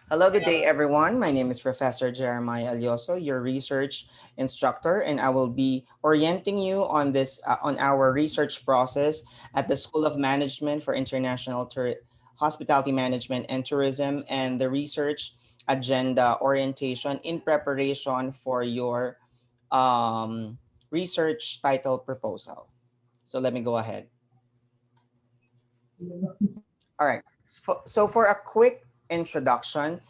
Hello, good day, everyone. My name is Professor Jeremiah Alioso, your research instructor, and I will be orienting you on on our research process at the School of Management for International Hospitality Management and Tourism, and the research agenda orientation in preparation for your um, research title proposal. So let me go ahead. All right. So for a quick introduction,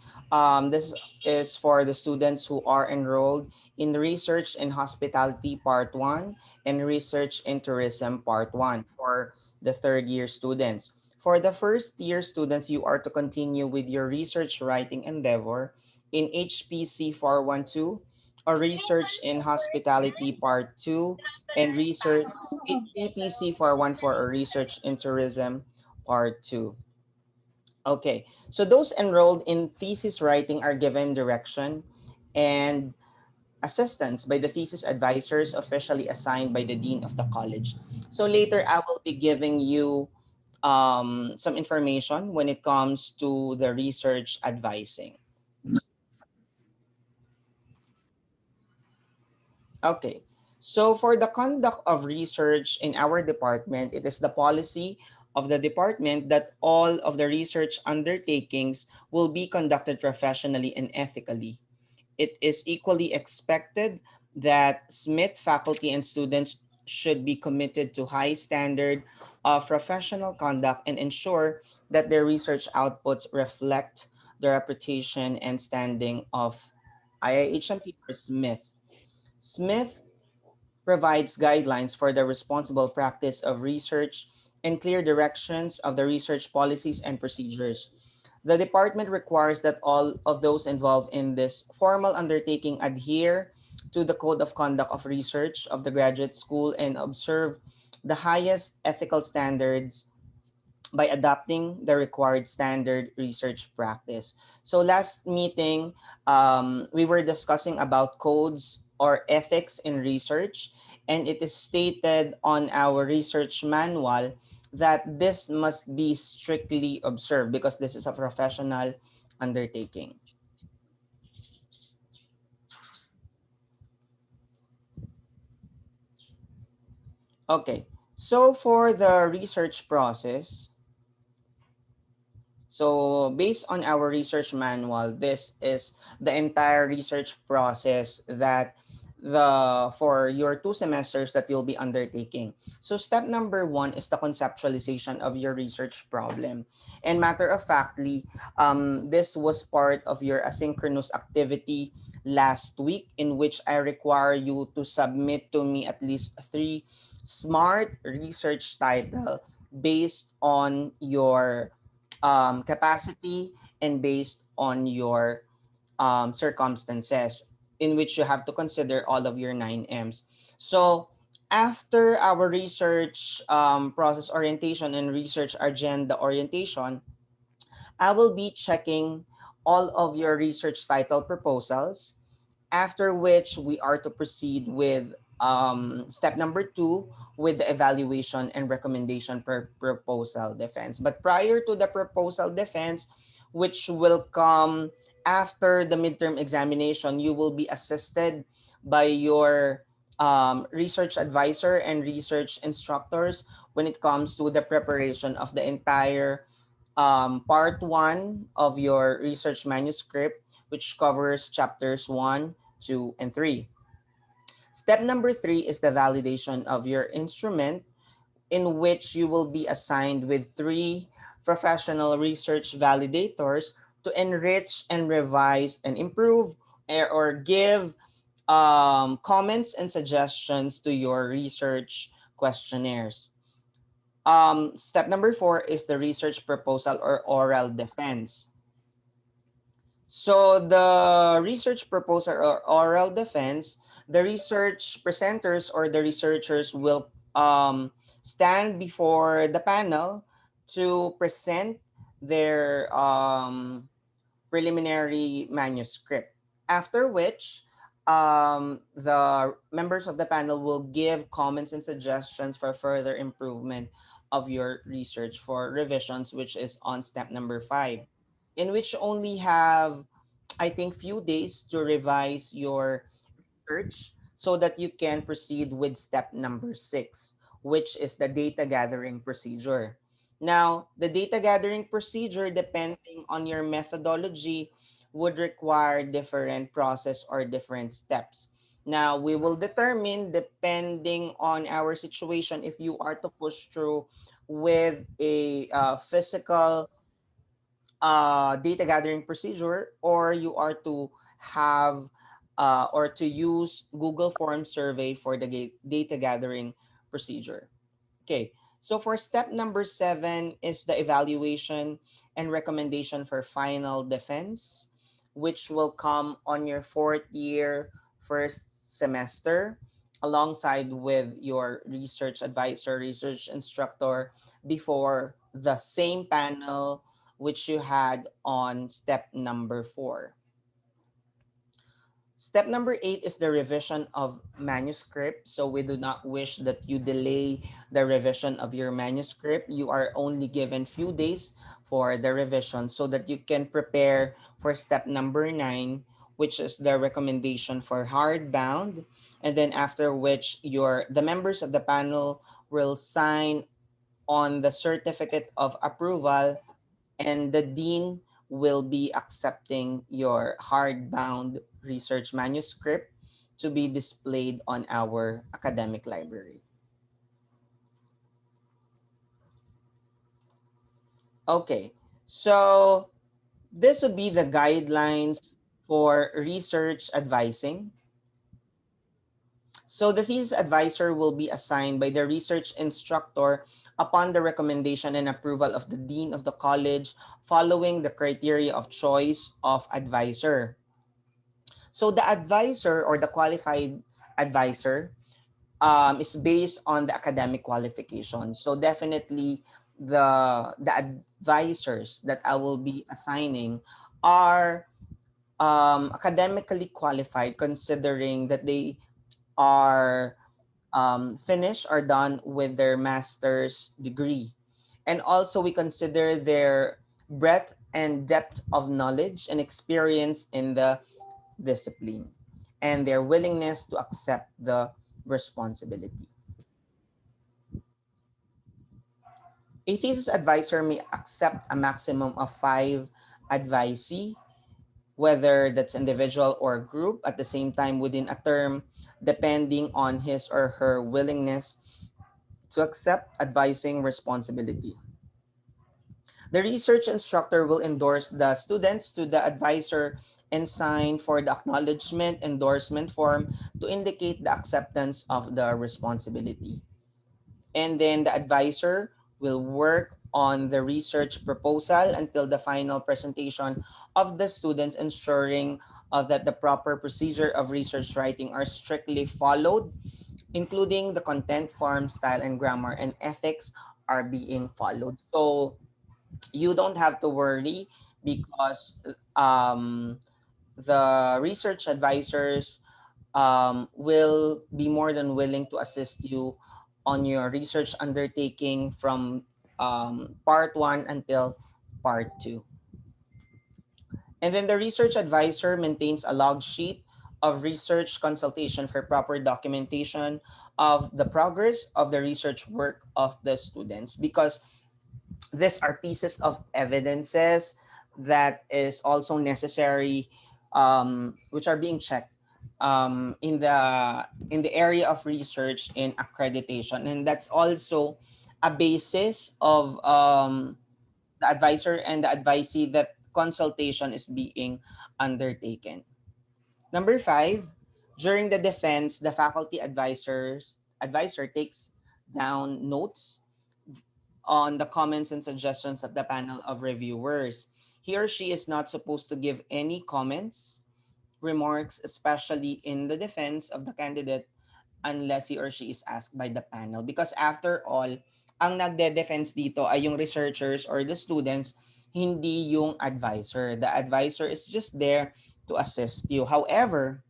this is for the students who are enrolled in Research in Hospitality Part 1 and Research in Tourism Part 1 for the third year students. For the first year students, you are to continue with your research writing endeavor in HPC 412 or Research in Hospitality Part 2 and Research TPC 414 or Research in Tourism Part 2. Okay, so those enrolled in thesis writing are given direction and assistance by the thesis advisors officially assigned by the dean of the college. So later, I will be giving you some information when it comes to the research advising. Okay. So for the conduct of research in our department, it is the policy of the department that all of the research undertakings will be conducted professionally and ethically. It is equally expected that Smith faculty and students should be committed to high standard of professional conduct and ensure that their research outputs reflect the reputation and standing of IIHMT or Smith. Smith provides guidelines for the responsible practice of research and clear directions of the research policies and procedures. The department requires that all of those involved in this formal undertaking adhere to the Code of Conduct of Research of the graduate school and observe the highest ethical standards by adopting the required standard research practice. So last meeting, we were discussing about codes or ethics in research, and it is stated on our research manual that this must be strictly observed because this is a professional undertaking. Okay, so for the research process, so based on our research manual, this is the entire research process that the for your 2 semesters that you'll be undertaking. So step number one is the conceptualization of your research problem. And matter of factly, this was part of your asynchronous activity last week in which I require you to submit to me at least 3 smart research title based on your capacity and based on your circumstances in which you have to consider all of your 9 M's. So after our research process orientation and research agenda orientation, I will be checking all of your research title proposals, after which we are to proceed with step number 2 with the evaluation and recommendation per proposal defense. But prior to the proposal defense, which will come after the midterm examination, you will be assisted by your research advisor and research instructors when it comes to the preparation of the entire part 1 of your research manuscript, which covers chapters 1, 2, and 3. Step number 3 is the validation of your instrument, in which you will be assigned with 3 professional research validators to enrich and revise and improve or give comments and suggestions to your research questionnaires. Step number 4 is the research proposal or oral defense. So the research proposal or oral defense, the research presenters or the researchers will stand before the panel to present their preliminary manuscript. After which, the members of the panel will give comments and suggestions for further improvement of your research for revisions, which is on step number 5. in which you only have, I think, few days to revise your research so that you can proceed with step number 6, which is the data gathering procedure. Now, the data gathering procedure, depending on your methodology, would require different process or different steps. Now, we will determine, depending on our situation, if you are to push through with a physical data gathering procedure, or you are to have or to use Google Form survey for the data gathering procedure. Okay, so for step number 7 is the evaluation and recommendation for final defense, which will come on your fourth year, first semester, alongside with your research advisor, research instructor, before the same panel which you had on step number 4. Step number 8 is the revision of manuscript. So we do not wish that you delay the revision of your manuscript. You are only given few days for the revision so that you can prepare for step number 9, which is the recommendation for hardbound. And then after which the members of the panel will sign on the certificate of approval, and the dean will be accepting your hardbound research manuscript to be displayed on our academic library. Okay, so this would be the guidelines for research advising. So the thesis advisor will be assigned by the research instructor upon the recommendation and approval of the dean of the college, following the criteria of choice of advisor. So the advisor or the qualified advisor is based on the academic qualifications. So definitely the advisors that I will be assigning are academically qualified, considering that they are finished or done with their master's degree. And also we consider their breadth and depth of knowledge and experience in the discipline, and their willingness to accept the responsibility. A thesis advisor may accept a maximum of 5 advisee, whether that's individual or group, at the same time within a term, depending on his or her willingness to accept advising responsibility. The research instructor will endorse the students to the advisor and sign for the acknowledgement endorsement form to indicate the acceptance of the responsibility. And then the advisor will work on the research proposal until the final presentation of the students, ensuring that the proper procedure of research writing are strictly followed, including the content, form, style, and grammar, and ethics are being followed. So you don't have to worry, because the research advisors will be more than willing to assist you on your research undertaking from part 1 until part 2. And then the research advisor maintains a log sheet of research consultation for proper documentation of the progress of the research work of the students, because these are pieces of evidences that is also necessary, which are being checked in the area of research in accreditation, and that's also a basis of the advisor and the advisee that consultation is being undertaken. Number 5, during the defense, the faculty advisor takes down notes on the comments and suggestions of the panel of reviewers. He or she is not supposed to give any comments, remarks, especially in the defense of the candidate, unless he or she is asked by the panel. Because after all, ang nagde-defense dito ay yung researchers or the students, hindi yung advisor. The advisor is just there to assist you. However,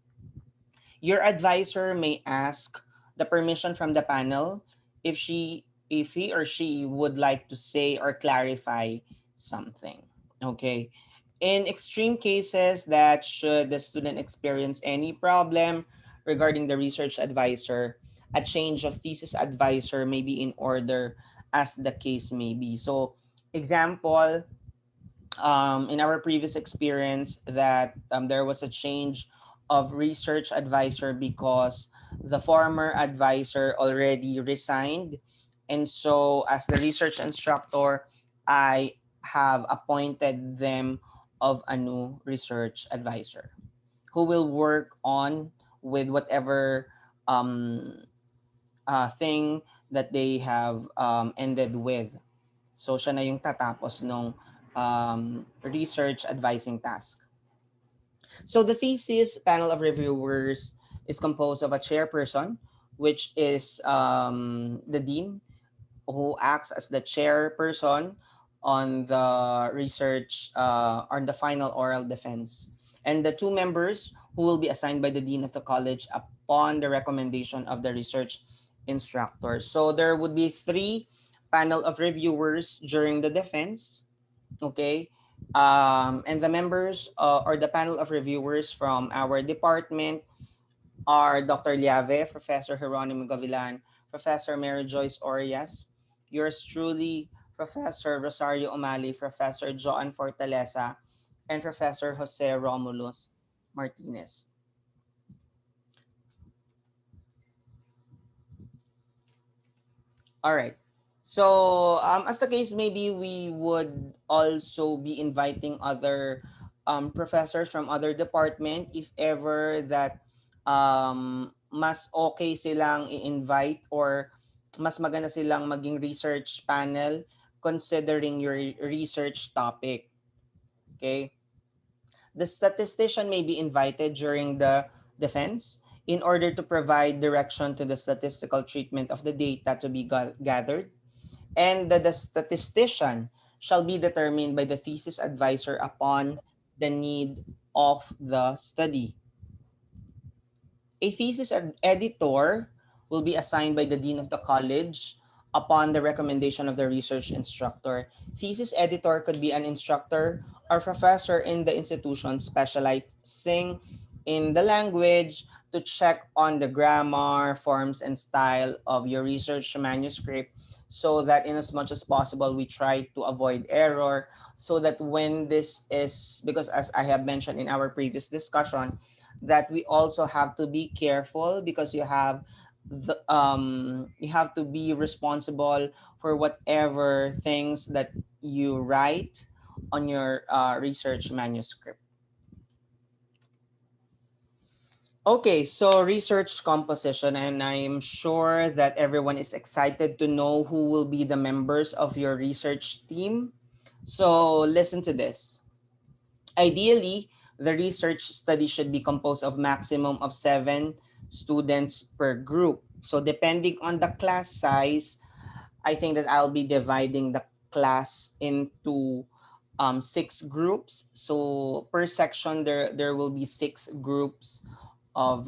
your advisor may ask the permission from the panel if he or she would like to say or clarify something. Okay? In extreme cases that should the student experience any problem regarding the research advisor, a change of thesis advisor may be in order as the case may be. So, example, in our previous experience that there was a change of research advisor because the former advisor already resigned, and so as the research instructor I have appointed them of a new research advisor who will work on with whatever um, thing that they have ended with. So siya na yung tatapos nung research advising task. So the thesis panel of reviewers is composed of a chairperson, which is the dean, who acts as the chairperson on the research on the final oral defense, and the two members who will be assigned by the dean of the college upon the recommendation of the research instructor. So there would be three panel of reviewers during the defense. Okay. And the members or the panel of reviewers from our department are Dr. Liave, Professor Jeronimo Gavilan, Professor Mary Joyce Orias, yours truly, Professor Rosario Umali, Professor Joan Fortaleza, and Professor Jose Romulus Martinez. All right. So, as the case maybe we would also be inviting other professors from other department if ever that mas okay silang i-invite or mas maganda silang maging research panel considering your research topic. Okay? The statistician may be invited during the defense in order to provide direction to the statistical treatment of the data to be gathered, and the statistician shall be determined by the thesis advisor upon the need of the study. A thesis editor will be assigned by the dean of the college upon the recommendation of the research instructor. Thesis editor could be an instructor or professor in the institution specializing in the language to check on the grammar, forms, and style of your research manuscript, so that in as much as possible we try to avoid error, so that when this is, because as I have mentioned in our previous discussion, that we also have to be careful because you have to be responsible for whatever things that you write on your research manuscript. Okay, so research composition, and I'm sure that everyone is excited to know who will be the members of your research team. So listen to this. Ideally, the research study should be composed of maximum of 7 students per group. So depending on the class size, I think that I'll be dividing the class into 6 groups. So per section, there will be 6 groups of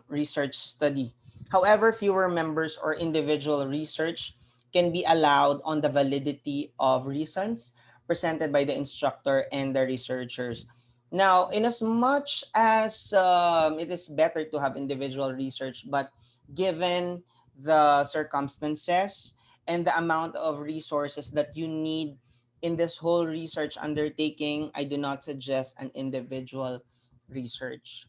research study. However, fewer members or individual research can be allowed on the validity of reasons presented by the instructor and the researchers. Now, in as much as it is better to have individual research, but given the circumstances and the amount of resources that you need in this whole research undertaking, I do not suggest an individual research.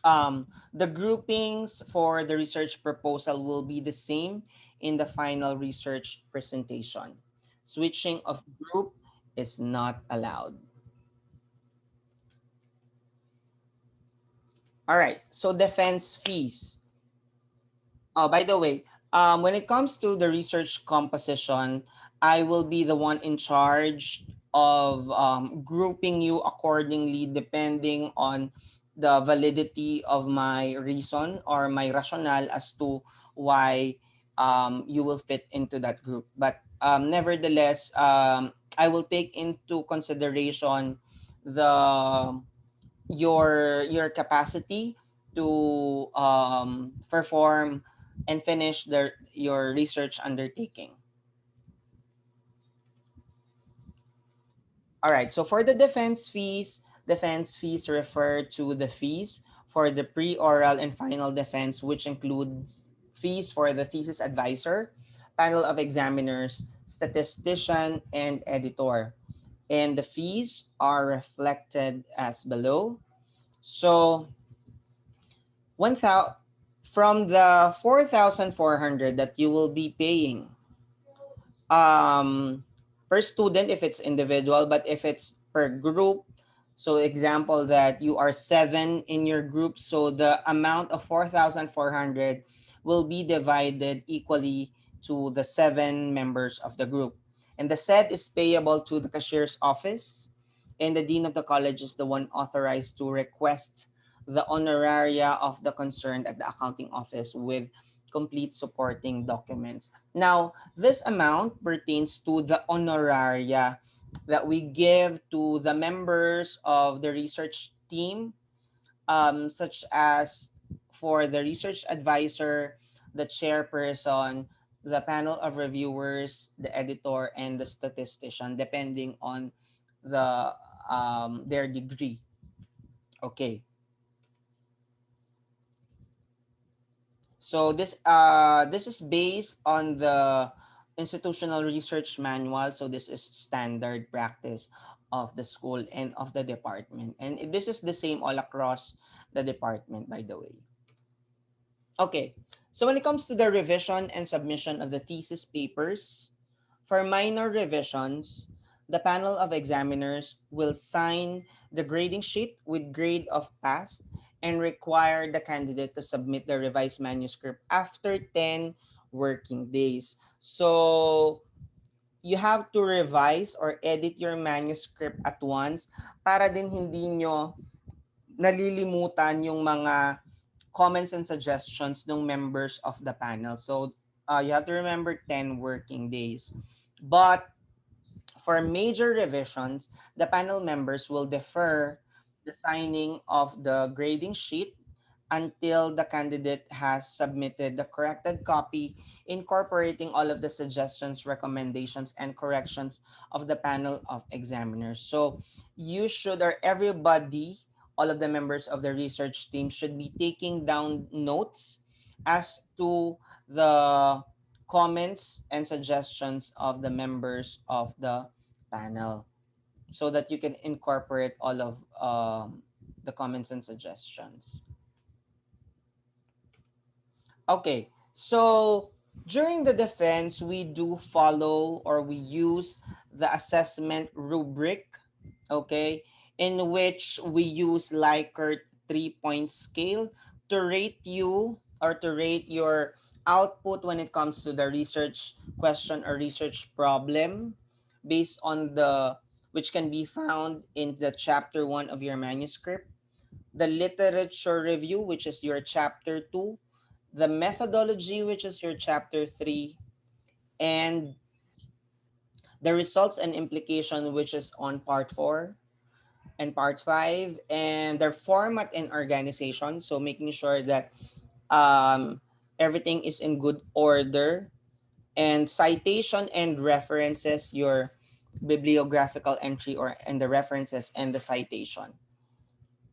The groupings for the research proposal will be the same in the final research presentation. Switching of group is not allowed. All right, so defense fees. Oh, by the way, when it comes to the research composition, I will be the one in charge of grouping you accordingly depending on the validity of my reason or my rationale as to why you will fit into that group. But nevertheless, I will take into consideration the your capacity to perform and finish your research undertaking. All right. So for the defense fees refer to the fees for the pre-oral and final defense, which includes fees for the thesis advisor, panel of examiners, statistician, and editor. And the fees are reflected as below. So 1,000 from the 4,400 that you will be paying um per student if it's individual, but if it's per group, so example that you are 7 in your group, so the amount of 4,400 will be divided equally to the 7 members of the group, and the said is payable to the cashier's office, and the dean of the college is the one authorized to request the honoraria of the concerned at the accounting office with complete supporting documents. Now, this amount pertains to the honoraria that we give to the members of the research team, such as for the research advisor, the chairperson, the panel of reviewers, the editor, and the statistician, depending on their degree. Okay. So this is based on the institutional research manual. So this is standard practice of the school and of the department. And this is the same all across the department, by the way. Okay. So when it comes to the revision and submission of the thesis papers, for minor revisions, the panel of examiners will sign the grading sheet with grade of pass and require the candidate to submit the revised manuscript after 10 working days. So, you have to revise or edit your manuscript at once para din hindi nyo nalilimutan yung mga comments and suggestions ng members of the panel. So, you have to remember 10 working days. But for major revisions, the panel members will defer the signing of the grading sheet until the candidate has submitted the corrected copy, incorporating all of the suggestions, recommendations, and corrections of the panel of examiners. So you should, or everybody, all of the members of the research team should be taking down notes as to the comments and suggestions of the members of the panel so that you can incorporate all of the comments and suggestions. Okay, so during the defense, we do follow or we use the assessment rubric, okay, in which we use Likert 3-point scale to rate you or to rate your output when it comes to the research question or research problem based on the which can be found in the chapter 1 of your manuscript, the literature review, which is your chapter 2, the methodology, which is your chapter 3, and the results and implication, which is on part 4 and part 5, and their format and organization. So making sure that um, everything is in good order, and citation and references, your bibliographical entry or and the references and the citation.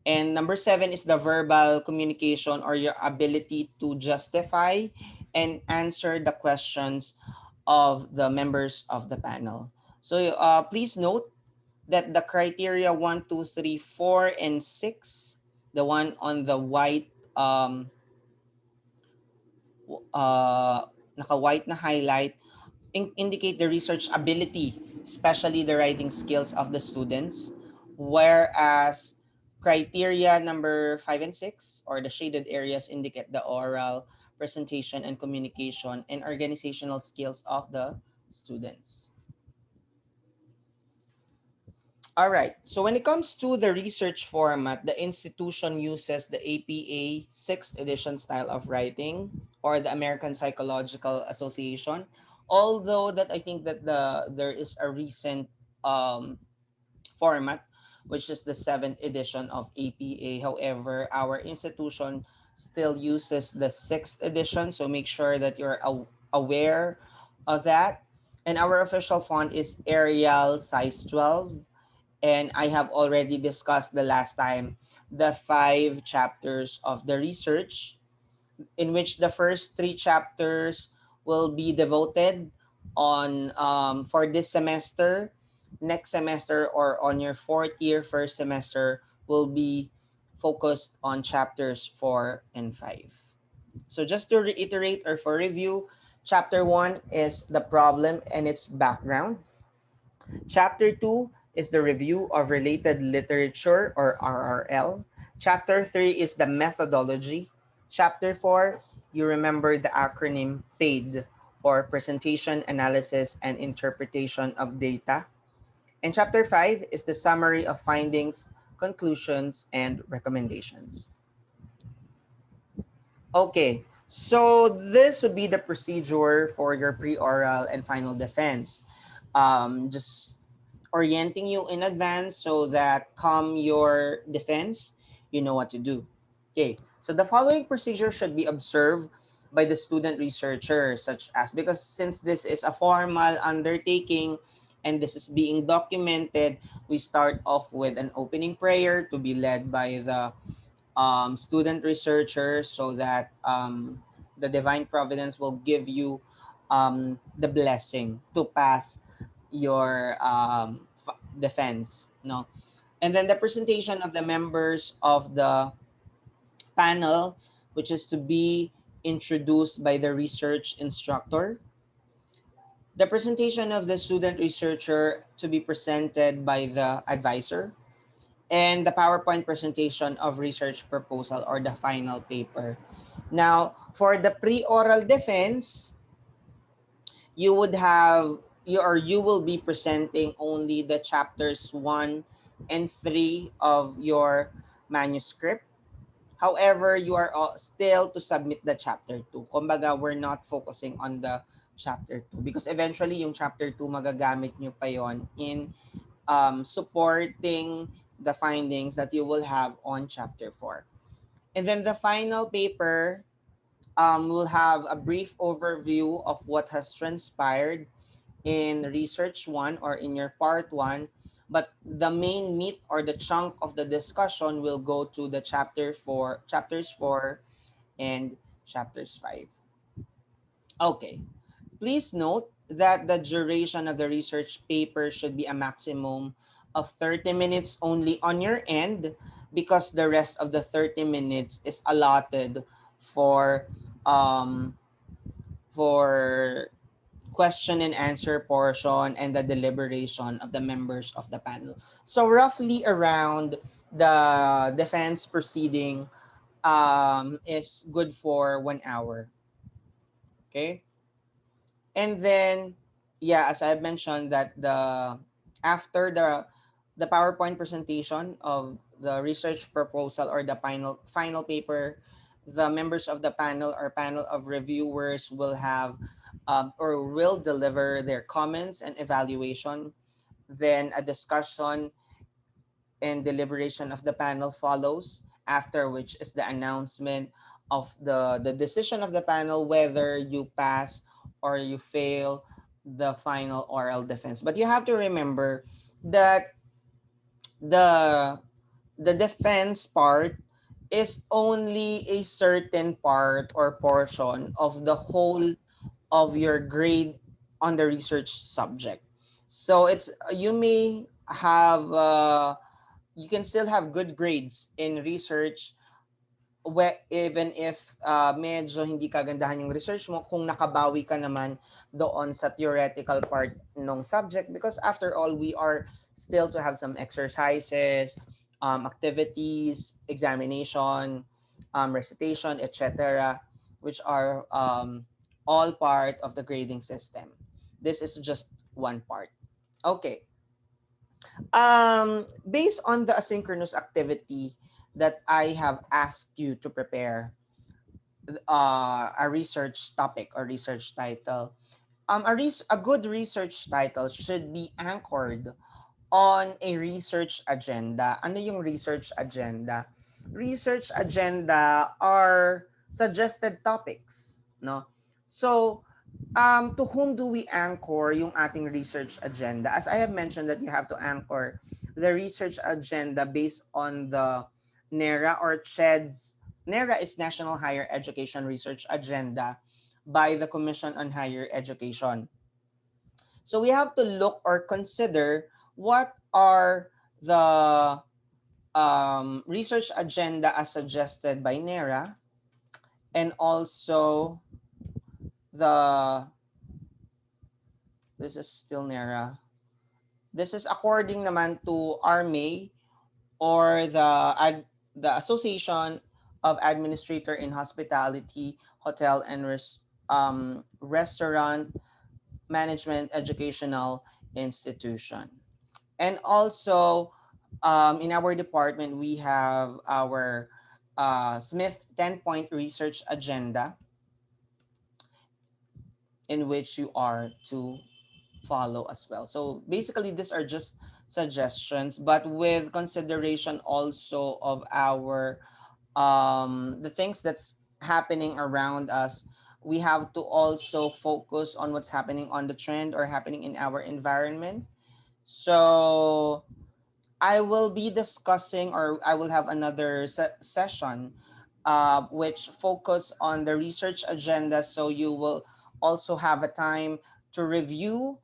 And number 7 is the verbal communication or your ability to justify and answer the questions of the members of the panel. So please note that the criteria 1, 2, 3, 4, and 6, the one on the white, uh, naka-white na highlight, indicate the research ability, especially the writing skills of the students, whereas criteria number 5 and 6, or the shaded areas, indicate the oral, presentation, and communication and organizational skills of the students. All right. So when it comes to the research format, the institution uses the APA 6th edition style of writing or the American Psychological Association. Although that I think that there is a recent um, format, which is the 7th edition of APA. However, our institution still uses the 6th edition. So make sure that you're aware of that. And our official font is Arial size 12. And I have already discussed the last time the 5 chapters of the research, in which the first 3 chapters will be devoted on for this semester. Next semester, or on your fourth year first semester, will be focused on chapters 4 and 5. So just to reiterate or for review, chapter 1 is the problem and its background. Chapter 2 is the review of related literature, or RRL. Chapter 3 is the methodology. Chapter 4, you remember the acronym PAID, or Presentation, Analysis, and Interpretation of Data. And chapter 5 is the summary of findings, conclusions, and recommendations. Okay, so this would be the procedure for your pre-oral and final defense. Just orienting you in advance so that come your defense, you know what to do. Okay, so the following procedure should be observed by the student researcher, such as, because since this is a formal undertaking and this is being documented, we start off with an opening prayer to be led by the student researchers, so that the divine providence will give you the blessing to pass your defense, no. And then the presentation of the members of the panel, which is to be introduced by the research instructor. The presentation of the student researcher to be presented by the advisor, and the PowerPoint presentation of research proposal, or the final paper. Now, for the pre-oral defense, you would have you will be presenting only the chapters 1 and 3 of your manuscript. However, you are still to submit the chapter 2. Kumbaga, we're not focusing on the chapter 2, because eventually yung chapter 2 magagamit nyo pa yon in supporting the findings that you will have on chapter 4. And then the final paper will have a brief overview of what has transpired in research 1, or in your part 1, but the main meat or the chunk of the discussion will go to the chapters 4 and chapters 5. Okay. Please note that the duration of the research paper should be a maximum of 30 minutes only on your end, because the rest of the 30 minutes is allotted for um, for question and answer portion and the deliberation of the members of the panel. So roughly around the defense proceeding is good for 1 hour. Okay. And then, yeah, as I've mentioned, that after the PowerPoint presentation of the research proposal, or the final paper, the members of the panel or panel of reviewers will have or will deliver their comments and evaluation. Then a discussion and deliberation of the panel follows, after which is the announcement of the decision of the panel, whether you pass or you fail the final oral defense. But you have to remember that the the defense part is only a certain part or portion of the whole of your grade on the research subject. So it's you may have you can still have good grades in research, even if medyo hindi kagandahan yung research mo, kung nakabawi ka naman doon sa theoretical part ng subject, because after all, we are still to have some exercises, activities, examination, recitation, etc., which are all part of the grading system. This is just one part. Okay. Based on the asynchronous activity that I have asked you to prepare a research topic or research title, a good research title should be anchored on a research agenda. Ano yung research agenda? Research agenda are suggested topics, no? So, to whom do we anchor yung ating research agenda? As I have mentioned that you have to anchor the research agenda based on the NERA or CHED's. NERA is National Higher Education Research Agenda by the Commission on Higher Education. So we have to look or consider what are the research agenda as suggested by NERA, and also the this is still NERA. This is according naman to RMA, or the Association of Administrator in Hospitality, Hotel and Restaurant Management Educational Institution. And also, in our department, we have our Smith 10-point research agenda, in which you are to follow as well. So basically, these are just suggestions, but with consideration also of our the things that's happening around us. We have to also focus on what's happening on the trend or happening in our environment. So I will be discussing, or I will have another session which focus on the research agenda, so you will also have a time to review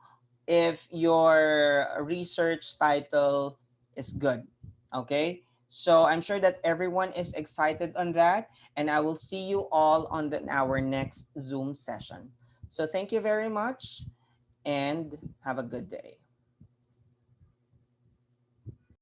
if your research title is good. Okay? So I'm sure that everyone is excited on that, and I will see you all on our next Zoom session. So thank you very much and have a good day.